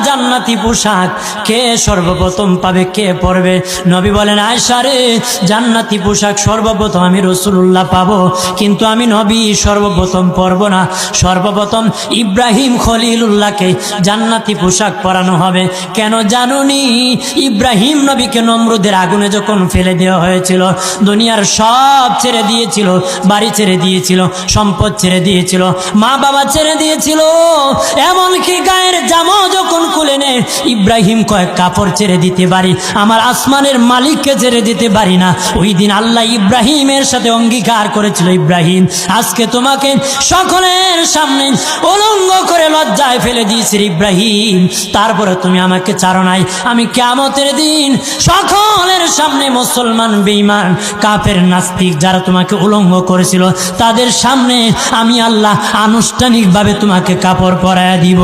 জান্নাতি পোশাক কে সর্বপ্রথম পাবে, কে পরবে? নবী বলেন, আয়েশা রে, জান্নাতি পোশাক সর্বপ্রথম আমি রাসূলুল্লাহ পাবো, কিন্তু আমি নবী সর্বপ্রথম পরব না। সর্বপ্রথম ইব্রাহিম খলিলুল্লাহকে জান্নাতি পোশাক পরানো হবে। কেন জানুনি? ইব্রাহিম নবীকে নমরুদের আগুনে যখন ফেলে দেওয়া হয়েছিল, দুনিয়ার সব ছেড়ে দিয়েছিল, বাড়ি ছেড়ে দিয়েছিল, সম্পদ ছেড়ে দিয়েছিল, মা বাবা ছেড়ে দিয়েছিল, এমনকি গায়ের জামা যখন খুলে নেয়, ইব্রাহিম কয়েক কাপড় ছেড়ে দিতে পারি, আমার আসমানের মালিককে ছেড়ে দিতে পারি না। ওই দিন আল্লাহ ইব্রাহিমের সাথে অঙ্গীকার করেছিল, ইব্রাহিম আজকে তোমাকে সকলের সামনে উলঙ্গ করে লজ্জায় ফেলে দিয়েছি ইব্রাহিম, তারপরে তুমি আমাকে ছাড়ো নাই। আমি কিয়ামতের দিন সকলের সামনে মুসলমান, বেঈমান, কাফের, নাস্তিক যারা তোমাকে উলঙ্গ করেছিল, তাদের সামনে আমি আল্লাহ আনুষ্ঠানিকভাবে তোমাকে কাপড় পরায়া দিব।